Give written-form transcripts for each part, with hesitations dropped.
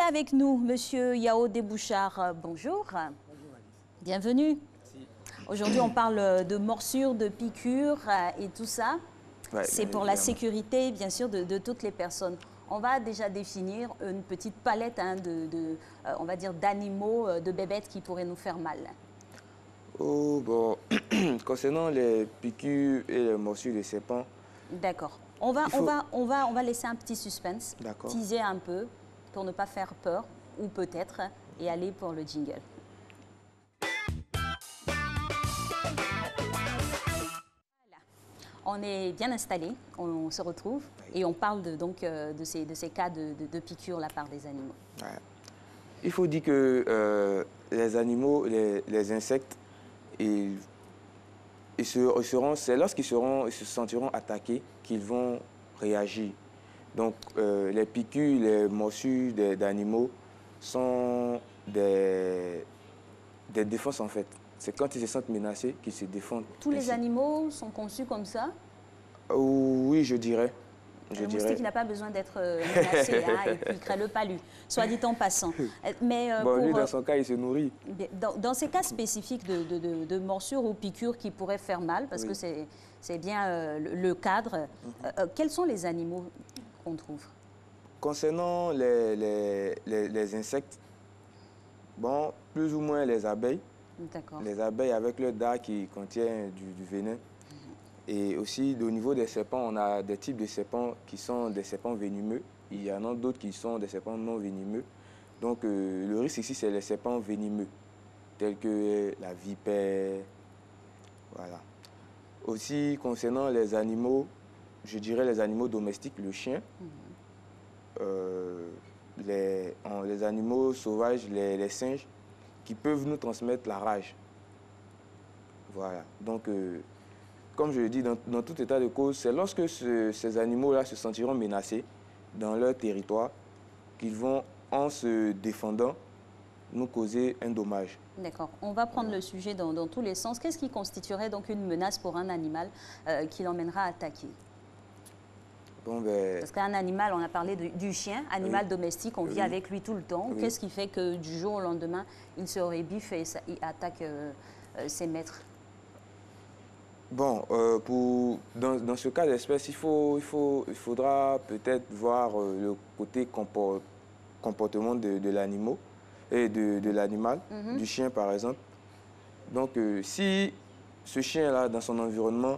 avec nous Monsieur Yao Débouchard. Bonjour. Bonjour Alice. Bienvenue. Merci. Aujourd'hui, on parle de morsures, de piqûres et tout ça. Ouais, c'est pour la sécurité, bien sûr, de toutes les personnes. On va déjà définir une petite palette on va dire, d'animaux, de bébêtes qui pourraient nous faire mal. Oh, bon, concernant les piqûres et les morsures de serpents. D'accord. On va laisser un petit suspense, teaser un peu pour ne pas faire peur, ou peut-être, et aller pour le jingle. Voilà. On est bien installé, on se retrouve, et on parle de ces cas de piqûres là par des animaux. Ouais. Il faut dire que les animaux, les insectes, c'est lorsqu'ils se sentiront attaqués qu'ils vont réagir. Donc, les piqûres, les morsures d'animaux sont des défenses, en fait. C'est quand ils se sentent menacés qu'ils se défendent. Tous les animaux sont conçus comme ça? Oui, je dirais. Le moustique n'a pas besoin d'être menacé et puis il crée le palu, soit dit en passant. Mais, lui, dans son cas, il se nourrit. Dans ces cas spécifiques de morsures ou piqûres qui pourraient faire mal, parce que c'est bien le cadre, quels sont les animaux qu'on trouve? Concernant les insectes, bon, plus ou moins les abeilles. D'accord. Les abeilles avec le dard qui contient du venin. Et aussi, au niveau des serpents, on a des types de serpents qui sont des serpents venimeux. Il y en a d'autres qui sont des serpents non venimeux. Donc, le risque ici, c'est les serpents venimeux, tels que la vipère. Voilà. Aussi, concernant les animaux, je dirais les animaux domestiques, le chien. Les animaux sauvages, les singes, qui peuvent nous transmettre la rage. Voilà. Donc, comme je le dis, dans tout état de cause, c'est lorsque ces animaux-là se sentiront menacés dans leur territoire qu'ils vont, en se défendant, nous causer un dommage. D'accord. On va prendre le sujet dans tous les sens. Qu'est-ce qui constituerait donc une menace pour un animal qui l'emmènera à attaquer? Bon, parce qu'un animal, on a parlé du chien, animal domestique, on vit avec lui tout le temps. Qu'est-ce qui fait que du jour au lendemain, il se rébiffe et il attaque ses maîtres? Bon, dans ce cas d'espèce, il faudra peut-être voir le côté comportement de l'animal, du chien par exemple. Donc, si ce chien-là, dans son environnement,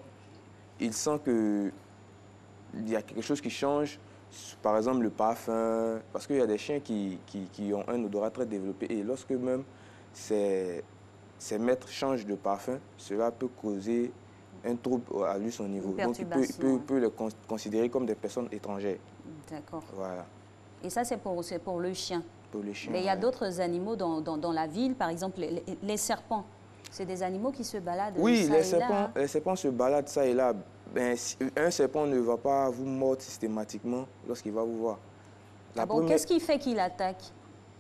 il sent qu'il y a quelque chose qui change, par exemple le parfum, parce qu'il y a des chiens qui ont un odorat très développé et lorsque même ces maîtres changent de parfum, cela peut causer un trouble à lui, son niveau. Donc, il peut les considérer comme des personnes étrangères. D'accord. Voilà. Et ça, c'est pour le chien. Pour le chien. Mais il y a d'autres animaux dans la ville, par exemple les serpents. C'est des animaux qui se baladent. Oui, les serpents se baladent ça et là. Ben, un serpent ne va pas vous mordre systématiquement lorsqu'il va vous voir. Qu'est-ce qui fait qu'il attaque?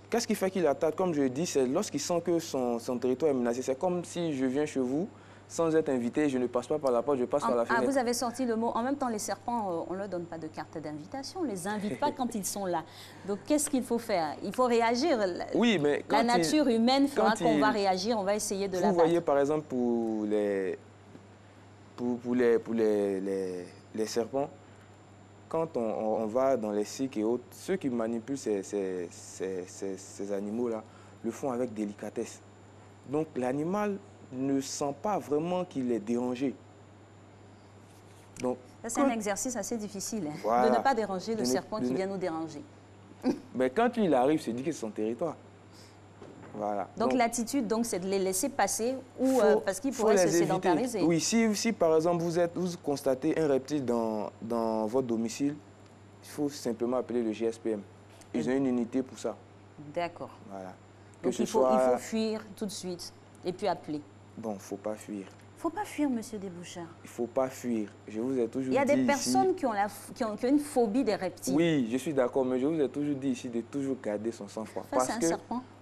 Qu'est-ce qui fait qu'il attaque? Comme je dis, c'est lorsqu'il sent que son territoire est menacé. C'est comme si je viens chez vous. Sans être invité, je ne passe pas par la porte, je passe par la fenêtre. Vous avez sorti le mot. En même temps, les serpents, on ne leur donne pas de carte d'invitation. On ne les invite pas quand ils sont là. Donc, qu'est-ce qu'il faut faire? Il faut réagir. Oui, mais la nature humaine fera qu'on va réagir, on va essayer de la battre. Vous voyez, par exemple, pour les serpents, quand on va dans les cirques et autres, ceux qui manipulent ces animaux-là le font avec délicatesse. Donc, l'animal ne sent pas vraiment qu'il est dérangé. C'est un exercice assez difficile, de ne pas déranger le serpent qui vient nous déranger. Mais quand il arrive, c'est dit que c'est son territoire. Voilà. Donc l'attitude, c'est de les laisser passer ou parce qu'ils pourraient se sédentariser. Oui, si par exemple vous constatez un reptile dans votre domicile, il faut simplement appeler le GSPM. Ils ont une unité pour ça. D'accord. Voilà. Donc il faut fuir tout de suite et puis appeler. Bon, il ne faut pas fuir. Il ne faut pas fuir, Monsieur Débouchard. Il ne faut pas fuir. Je vous ai toujours dit. Il y a des personnes qui ont une phobie des reptiles. Oui, je suis d'accord, mais je vous ai toujours dit ici de toujours garder son sang-froid.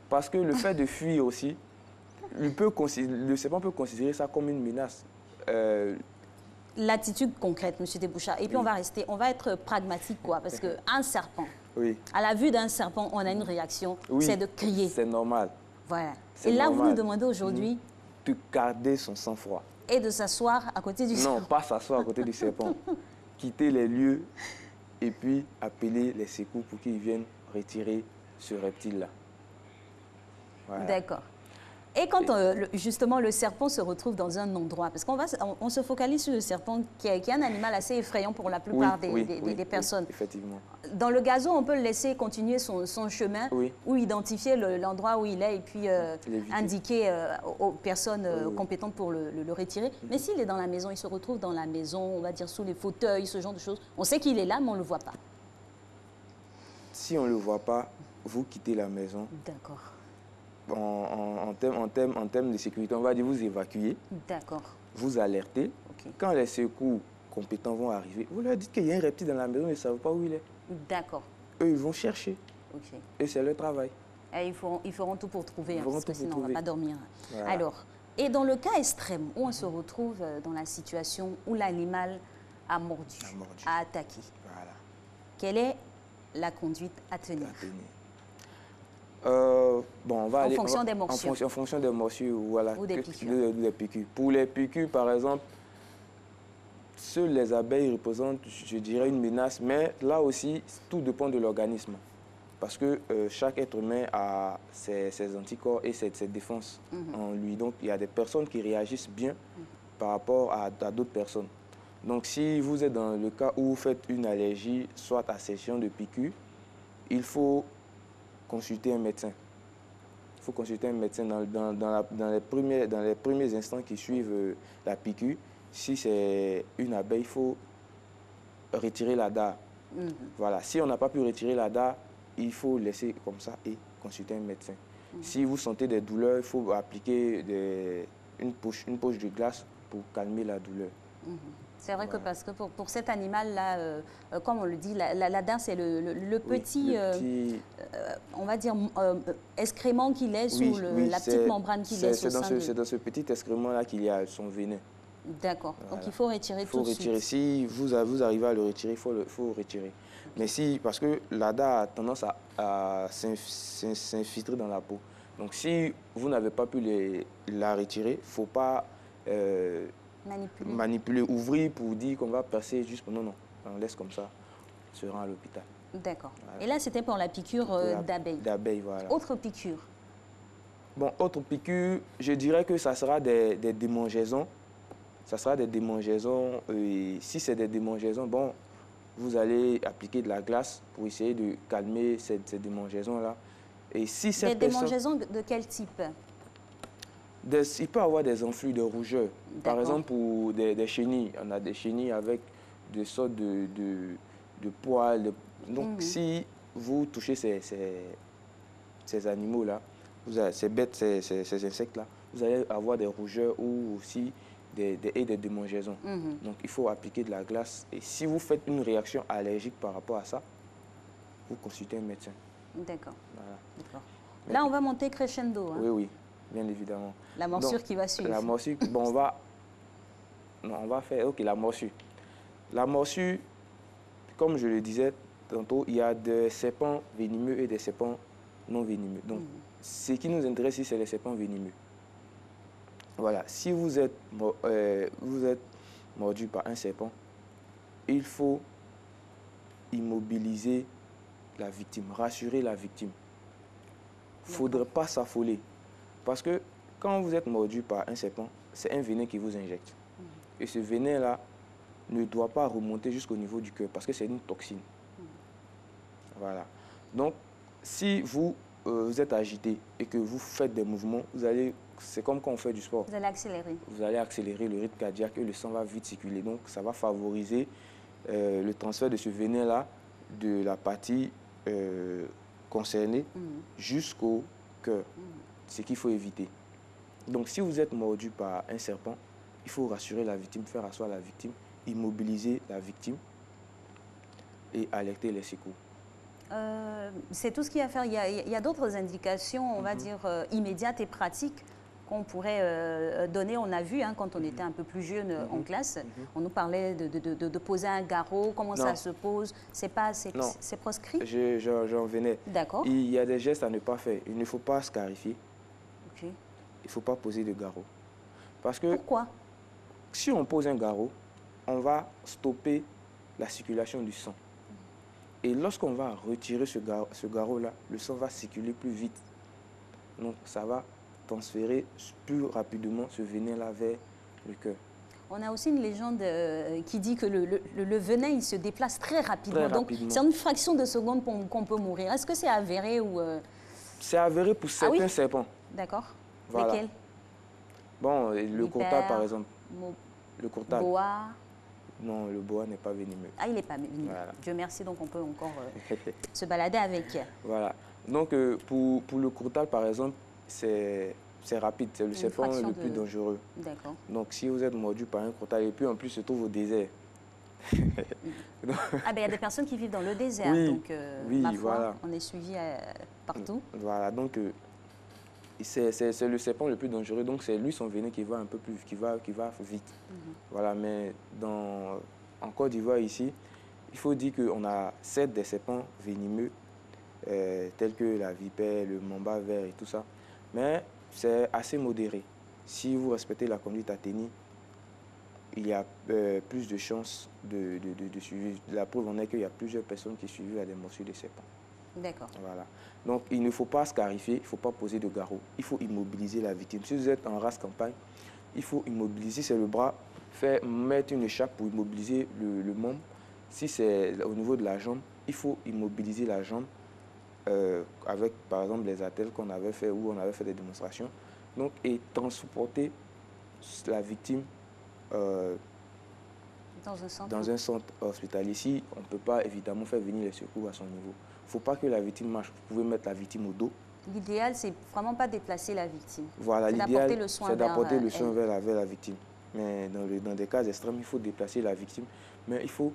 Parce que le fait de fuir aussi, le serpent peut considérer ça comme une menace. L'attitude concrète, Monsieur Débouchard. Et puis on va être pragmatique, quoi, parce qu'un serpent, Oui. À la vue d'un serpent, on a une réaction, Oui, c'est de crier. c'est normal. Voilà. C'est Et là, vous normal. nous demandez aujourd'hui De garder son sang-froid. et de s'asseoir à côté du Non, serpent. pas s'asseoir à côté du serpent. Quitter les lieux et puis appeler les secours pour qu'ils viennent retirer ce reptile-là. Voilà. D'accord. Et quand justement le serpent se retrouve dans un endroit, parce qu'on se focalise sur le serpent qui est un animal assez effrayant pour la plupart des personnes. Oui, effectivement. Dans le gazon, on peut le laisser continuer son chemin ou identifier l'endroit où il est et puis indiquer aux personnes compétentes pour le retirer. Mais s'il est dans la maison, il se retrouve dans la maison, on va dire sous les fauteuils, ce genre de choses. On sait qu'il est là, mais on ne le voit pas. Si on ne le voit pas, vous quittez la maison. D'accord. En termes de sécurité, on va dire vous évacuez, vous alertez. Okay. Quand les secours compétents vont arriver, vous leur dites qu'il y a un reptile dans la maison, ils ne savent pas où il est. D'accord. Eux, ils vont chercher. Okay. Et c'est leur travail. Et ils feront tout pour trouver, parce que sinon on ne va pas dormir. Voilà. Alors, et dans le cas extrême, où on se retrouve dans la situation où l'animal a mordu, a attaqué, voilà. Quelle est la conduite à tenir? Bon, on va aller en fonction des morsures. En fonction des morsures, voilà. Ou des piqûres. Des piqûres. Pour les piqûres, par exemple, seules les abeilles représentent, je dirais, une menace, mais là aussi, tout dépend de l'organisme. Parce que chaque être humain a ses anticorps et ses défenses en lui. Donc, il y a des personnes qui réagissent bien par rapport à d'autres personnes. Donc, si vous êtes dans le cas où vous faites une allergie, soit à ces genres de piqûres, il faut consulter un médecin. Il faut consulter un médecin dans les premiers instants qui suivent la piqûre. Si c'est une abeille, il faut retirer la dard. Voilà. Si on n'a pas pu retirer la dard, il faut laisser comme ça et consulter un médecin. Si vous sentez des douleurs, il faut appliquer une poche de glace pour calmer la douleur. C'est vrai que parce que pour cet animal-là, comme on le dit, la dard, c'est le petit, on va dire, excrément qu'il est sous la petite membrane qu'il est sous C'est dans ce petit excrément-là qu'il y a son venin. D'accord. Voilà. Donc il faut retirer tout de suite. Il faut retirer. Si vous arrivez à le retirer, il faut retirer. Mais parce que la dard a tendance à s'infiltrer dans la peau. Donc si vous n'avez pas pu la retirer, il ne faut pas manipuler, ouvrir pour dire qu'on va passer juste... Non, on laisse comme ça, on se rend à l'hôpital. D'accord. Voilà. Et là, c'était pour la piqûre d'abeille. D'abeille, voilà. Autre piqûre? Bon, autre piqûre, je dirais que ça sera des démangeaisons. Ça sera des démangeaisons. Et si c'est des démangeaisons, bon, vous allez appliquer de la glace pour essayer de calmer ces démangeaisons-là. Et si cette démangeaisons de quel type? Il peut y avoir des enflux de rougeur. Par exemple, pour des chenilles, on a des chenilles avec des sortes de poils. Donc, si vous touchez ces animaux-là, ces bêtes, ces insectes-là, vous allez avoir des rougeurs ou aussi des démangeaisons. Donc, il faut appliquer de la glace. Et si vous faites une réaction allergique par rapport à ça, vous consultez un médecin. D'accord. Voilà. Là, on va monter crescendo. Hein. Oui. Bien évidemment. La morsure qui va suivre. La morsure, bon, on va faire, ok, la morsure. La morsure, comme je le disais tantôt, il y a des serpents venimeux et des serpents non venimeux. Donc, ce qui nous intéresse ici, c'est les serpents venimeux. Voilà, si vous êtes mordu par un serpent, il faut immobiliser la victime, rassurer la victime. Il ne faudrait pas s'affoler. Parce que quand vous êtes mordu par un serpent, c'est un venin qui vous injecte. Et ce venin-là ne doit pas remonter jusqu'au niveau du cœur parce que c'est une toxine. Voilà. Donc, si vous êtes agité et que vous faites des mouvements, c'est comme quand on fait du sport. Vous allez accélérer. Vous allez accélérer le rythme cardiaque et le sang va vite circuler. Donc, ça va favoriser le transfert de ce venin-là de la partie concernée jusqu'au cœur. Ce qu'il faut éviter. Donc, si vous êtes mordu par un serpent, il faut rassurer la victime, faire asseoir la victime, immobiliser la victime et alerter les secours. C'est tout ce qu'il y a à faire. Il y a d'autres indications, on va dire, immédiates et pratiques qu'on pourrait donner. On a vu, hein, quand on était un peu plus jeune en classe, on nous parlait de poser un garrot, comment ça se pose. C'est proscrit? J'en venais. D'accord. Il y a des gestes à ne pas faire. Il ne faut pas scarifier. Ok. Il ne faut pas poser de garrot. Parce que pourquoi? Si on pose un garrot, on va stopper la circulation du sang. Et lorsqu'on va retirer ce garrot-là, le sang va circuler plus vite. Donc, ça va transférer plus rapidement ce venin-là vers le cœur. On a aussi une légende qui dit que le venin, il se déplace très rapidement. Donc, c'est en une fraction de seconde qu'on peut mourir. Est-ce que c'est avéré ou... C'est avéré pour certains serpents. D'accord. Voilà. Lesquels? Bon, le courtal, par exemple. Le courtal. Boa. Non, le boa n'est pas venimeux. Ah, il n'est pas venimeux. Voilà. Dieu merci, donc on peut encore se balader avec. Voilà. Donc, pour le courtal, par exemple, c'est rapide. C'est le serpent le plus dangereux. D'accord. Donc, si vous êtes mordu par un courtal, et puis en plus, se trouve au désert. Ah, ben il y a des personnes qui vivent dans le désert. Oui, donc, oui, ma foi, voilà. On est suivi partout. Voilà, donc c'est le serpent le plus dangereux. Donc, c'est lui, son venin, qui va un peu plus, qui va vite. Voilà, mais en Côte d'Ivoire, ici, il faut dire qu'on a 7 des serpents venimeux, tels que la vipère, le mamba vert et tout ça. Mais c'est assez modéré. Si vous respectez la conduite à tenir, il y a plus de chances de suivre. La preuve en est qu'il y a plusieurs personnes qui suivent à des morsures de serpents. D'accord. Voilà. Donc, il ne faut pas scarifier, il ne faut pas poser de garrot. Il faut immobiliser la victime. Si vous êtes en race campagne, il faut immobiliser, c'est le bras, mettre une écharpe pour immobiliser le membre. Si c'est au niveau de la jambe, il faut immobiliser la jambe avec, par exemple, les attelles qu'on avait fait ou on avait fait des démonstrations. Donc, et transporter la victime dans un centre hospitalier. Ici, on ne peut pas évidemment faire venir les secours à son niveau. Il ne faut pas que la victime marche. Vous pouvez mettre la victime au dos. L'idéal, c'est vraiment pas déplacer la victime. Voilà, l'idéal, c'est d'apporter le soin vers la victime. Mais dans des cas extrêmes, il faut déplacer la victime. Mais il faut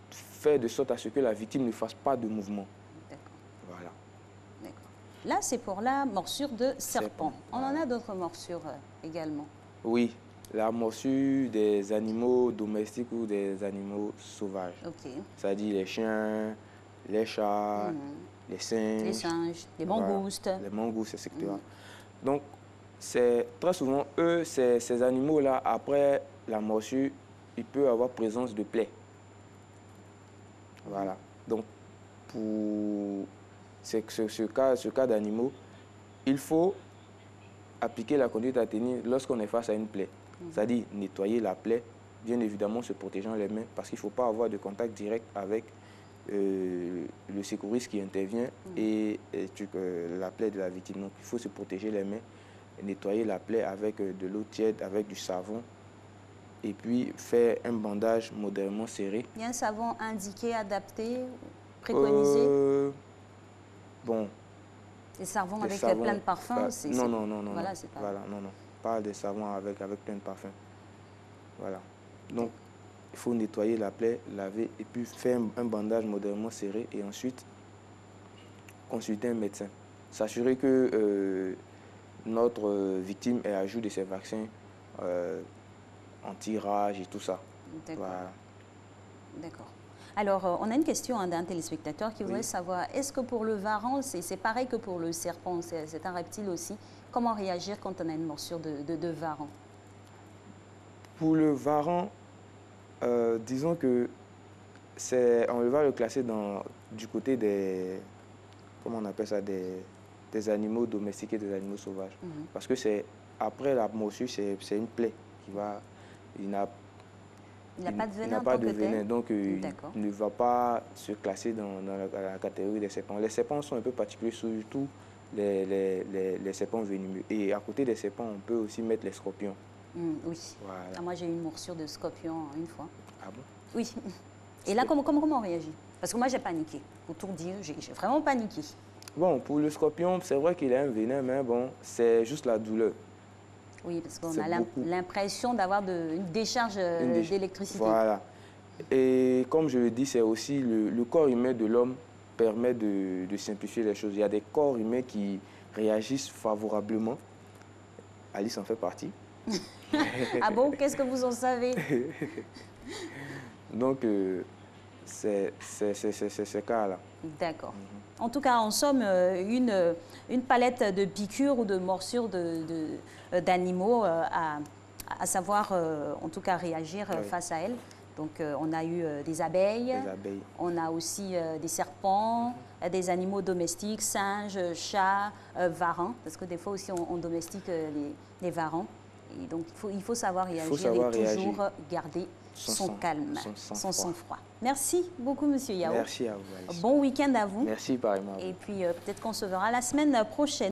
faire de sorte à ce que la victime ne fasse pas de mouvement. D'accord. Voilà. D'accord. Là, c'est pour la morsure de serpent. On en a d'autres morsures également. Oui. La morsure des animaux domestiques ou des animaux sauvages. Ok. C'est-à-dire les chiens, les chats, les singes, les mangoustes. Voilà, les mangoustes, etc. Donc, très souvent, ces animaux-là, après la morsure, il peut avoir présence de plaies. Voilà. Donc, pour ce cas d'animaux, il faut appliquer la conduite à tenir lorsqu'on est face à une plaie. C'est-à-dire nettoyer la plaie, bien évidemment se protégeant les mains, parce qu'il ne faut pas avoir de contact direct avec le secouriste qui intervient et la plaie de la victime. Donc, il faut se protéger les mains, nettoyer la plaie avec de l'eau tiède, avec du savon, et puis faire un bandage modérément serré. Il y a un savon indiqué, adapté, préconisé? Bon. Des savons avec plein de parfums? Non. Voilà, c'est pas... Voilà, non. Pas des savons avec plein de parfums. Voilà. Donc, il faut nettoyer la plaie, laver et puis faire un bandage modérément serré et ensuite consulter un médecin. S'assurer que notre victime est à jour de ses vaccins anti-rage et tout ça. D'accord. Voilà. D'accord. Alors, on a une question d'un téléspectateur qui voudrait savoir, est-ce que pour le varan, c'est pareil que pour le serpent, c'est un reptile aussi? Comment réagir quand on a une morsure de varan? Pour le varan, disons que on va le classer du côté des, comment on appelle ça, des animaux domestiques et des animaux sauvages. Parce que après la morsure, c'est une plaie qui va... Il n'a pas de venin. Il n'a pas de venin, donc il ne va pas se classer dans la catégorie des serpents. Les serpents sont un peu particuliers, surtout les serpents venimeux. Et à côté des serpents, on peut aussi mettre les scorpions. Oui. Voilà. Ah, moi, j'ai eu une morsure de scorpion une fois. Ah bon? Oui. Et là, comment on réagit? Parce que moi, j'ai paniqué. Pour tout dire, j'ai vraiment paniqué. Bon, pour le scorpion, c'est vrai qu'il a un venin, mais bon, c'est juste la douleur. Oui, parce qu'on a l'impression d'avoir une décharge d'électricité. Voilà. Et comme je le dis, c'est aussi le corps humain de l'homme permet de simplifier les choses. Il y a des corps humains qui réagissent favorablement Alice en fait partie. Ah bon? Qu'est-ce que vous en savez? Donc, c'est ce cas-là. D'accord. En tout cas, en somme, une palette de piqûres ou de morsures d'animaux à savoir, en tout cas, réagir face à elles. Donc, on a eu des abeilles, on a aussi des serpents, des animaux domestiques, singes, chats, varans, parce que des fois aussi, on domestique les varans. Et donc, il faut savoir réagir et toujours garder son calme, son sang-froid. Merci beaucoup, Monsieur Yao. Merci à vous, Alice. Bon week-end à vous. Merci, pareillement. Et puis, peut-être qu'on se verra la semaine prochaine.